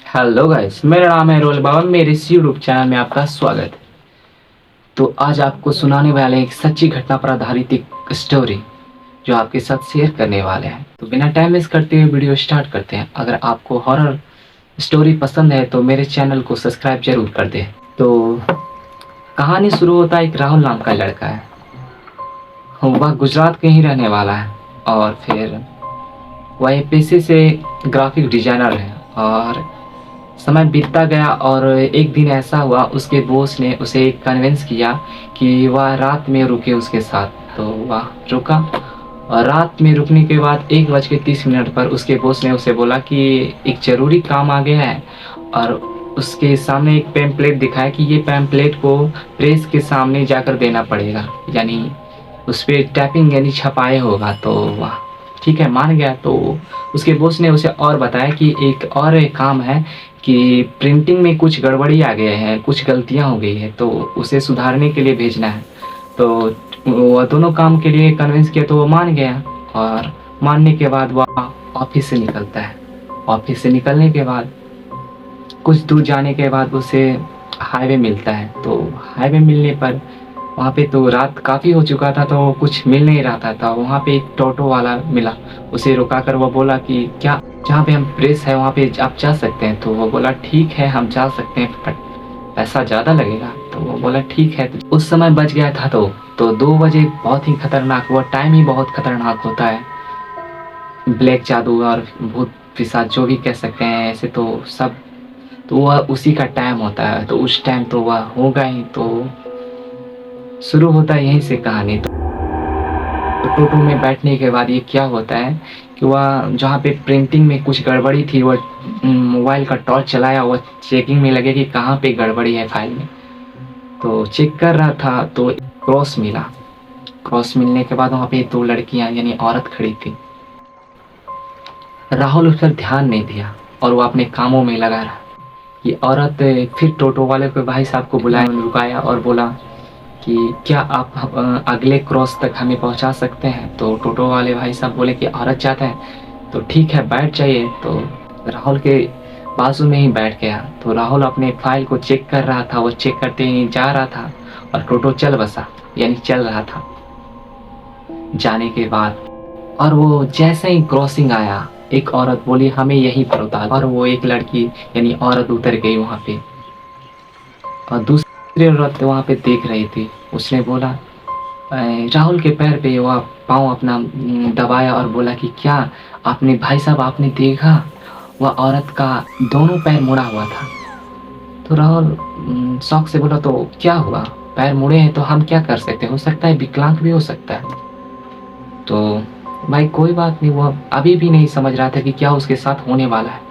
Hello guys, मेरा नाम है रोल बाबा। मेरे इस यूट्यूब चैनल में आपका स्वागत है। तो आज आपको सुनाने वाले एक सच्ची घटना पर आधारित एक स्टोरी जो आपके साथ शेयर करने वाले हैं। तो बिना टाइम वेस्ट करते हुए वीडियो स्टार्ट करते हैं। अगर आपको हॉरर स्टोरी पसंद है तो मेरे चैनल को सब्सक्राइब जरूर कर दें। तो कहानी शुरू होता है। एक राहुल नाम का लड़का है। वह गुजरात के ही रहने वाला है और फिर वह एक पेशे से ग्राफिक डिजाइनर है। और समय बीतता गया और एक दिन ऐसा हुआ, उसके बॉस ने उसे कन्विंस किया कि वह रात में रुके उसके साथ। तो वह रुका और रात में रुकने के बाद 1:30 पर उसके बॉस ने उसे बोला कि एक ज़रूरी काम आ गया है। और उसके सामने एक पैम्पलेट दिखाया कि ये पैम्पलेट को प्रेस के सामने जाकर देना पड़ेगा, यानी उस पर टैपिंग यानी छपाए होगा। तो वाह, ठीक है, मान गया। तो उसके बॉस ने उसे और बताया कि एक काम है कि प्रिंटिंग में कुछ गड़बड़ी आ गए हैं, कुछ गलतियां हो गई है, तो उसे सुधारने के लिए भेजना है। तो वह दोनों काम के लिए कन्विंस किया, तो वो मान गया। और मानने के बाद वह ऑफिस से निकलता है। ऑफिस से निकलने के बाद कुछ दूर जाने के बाद उसे हाईवे मिलता है। तो हाईवे मिलने पर वहाँ पे तो रात काफ़ी हो चुका था, तो कुछ मिल नहीं रहा था। वहाँ पे एक टोटो वाला मिला। उसे रुका कर वो बोला कि क्या जहाँ पे हम प्रेस है वहाँ पे आप जा सकते हैं। तो वो बोला ठीक है, हम जा सकते हैं, बट पैसा ज़्यादा लगेगा। तो वो बोला ठीक है। तो उस समय बच गया था। तो 2 बजे बहुत ही खतरनाक, वो टाइम ही बहुत खतरनाक होता है। ब्लैक जादू और भूत पिशाच जो भी कह सकते हैं, ऐसे तो सब, तो वह उसी का टाइम होता है। तो उस टाइम तो वह होगा ही। तो शुरू होता है यहीं से कहानी। तो टोटो में बैठने के बाद ये क्या होता है कि वह जहाँ पे प्रिंटिंग में कुछ गड़बड़ी थी, वह मोबाइल का टॉर्च चलाया, वह चेकिंग में लगे कि कहाँ पे गड़बड़ी है फाइल में। तो चेक कर रहा था तो क्रॉस मिला। क्रॉस मिलने के बाद वहाँ पे 2 लड़कियाँ यानी औरत खड़ी थी। राहुल उस पर ध्यान नहीं दिया और वो अपने कामों में लगा रहा। ये औरत फिर टोटो वाले को, भाई साहब को बुलाया, रुकाया और बोला कि क्या आप अगले क्रॉस तक हमें पहुंचा सकते हैं। तो टोटो वाले भाई साहब बोले कि औरत चाहते हैं तो ठीक है, बैठ जाइए। तो राहुल के बाजू में ही बैठ गया। तो राहुल अपने फाइल को चेक कर रहा था। वो चेक करते ही जा रहा था और टोटो चल बसा, यानी चल रहा था जाने के बाद। और वो जैसे ही क्रॉसिंग आया, एक औरत बोली हमें यहीं पर उतार। और वो एक लड़की यानी औरत उतर गई वहाँ पे और दूसरी औरत वहाँ पे देख रही थी। उसने बोला, राहुल के पैर पे वह पाँव अपना दबाया और बोला कि क्या आपने, भाई साहब आपने देखा, वह औरत का दोनों पैर मुड़ा हुआ था। तो राहुल शौक से बोला, तो क्या हुआ, पैर मुड़े हैं तो हम क्या कर सकते हैं, हो सकता है विकलांग भी हो सकता है। तो भाई कोई बात नहीं, वो अभी भी नहीं समझ रहा था कि क्या उसके साथ होने वाला है।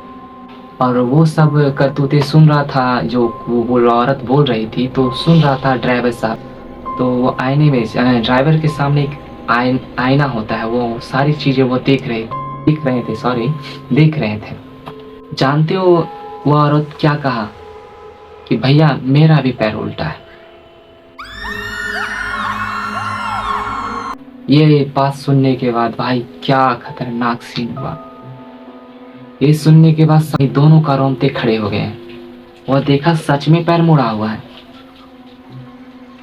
और वो सब करतूतें सुन रहा था जो वो औरत बोल रही थी। तो सुन रहा था ड्राइवर साहब। तो वो आईने में, ड्राइवर के सामने एक आईना होता है, वो सारी चीज़ें वो देख रहे थे। जानते हो वो औरत क्या कहा कि भैया मेरा भी पैर उल्टा है। ये बात सुनने के बाद भाई क्या खतरनाक सीन हुआ। ये सुनने के बाद सभी दोनों का रोंगटे खड़े हो गए। वो देखा सच में पैर मुड़ा हुआ है।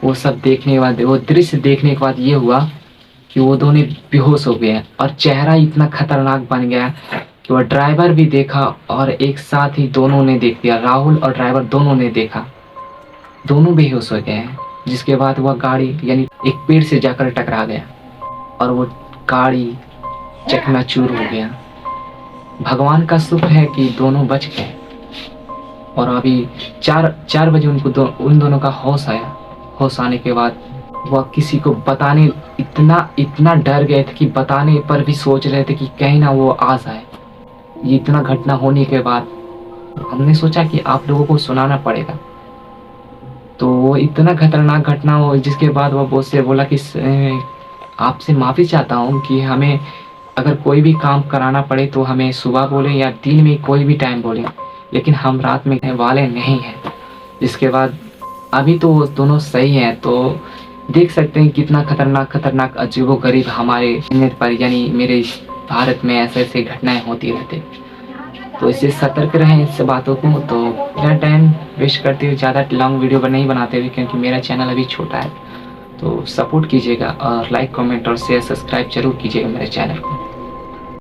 वो सब देखने के बाद, वो दृश्य देखने के बाद ये हुआ कि वो दोनों बेहोश हो गए और चेहरा इतना खतरनाक बन गया कि वह ड्राइवर भी देखा और एक साथ ही दोनों ने देख लिया। राहुल और ड्राइवर दोनों ने देखा, दोनों बेहोश हो गए हैं। जिसके बाद वह गाड़ी यानी एक पेड़ से जाकर टकरा गया और वो गाड़ी चकनाचूर हो गया। भगवान का शुक्र है कि दोनों बच गए। और अभी 4 बजे उन दोनों का होश आया। होश आने के बाद वह किसी को बताने, इतना डर गए थे कि बताने पर भी सोच रहे थे कि कहीं ना वो आ जाए। ये इतना घटना होने के बाद हमने सोचा कि आप लोगों को सुनाना पड़ेगा। तो वो इतना खतरनाक घटना हो, जिसके बाद वह बॉस से बोला कि आपसे माफ़ी चाहता हूँ कि हमें अगर कोई भी काम कराना पड़े तो हमें सुबह बोले या दिन में कोई भी टाइम बोले, लेकिन हम रात में रहने वाले नहीं हैं। इसके बाद अभी तो वो दोनों सही हैं। तो देख सकते हैं कितना खतरनाक अजीबोगरीब हमारे नेट पर यानी मेरे इस भारत में ऐसे ऐसे घटनाएं होती रहती। तो इससे सतर्क रहें इससे बातों को। तो बिना टाइम वेस्ट करते हुए ज़्यादा लॉन्ग वीडियो नहीं बनाते हुए, क्योंकि मेरा चैनल अभी छोटा है, तो सपोर्ट कीजिएगा और लाइक कमेंट और शेयर सब्सक्राइब जरूर कीजिएगा मेरे चैनल को।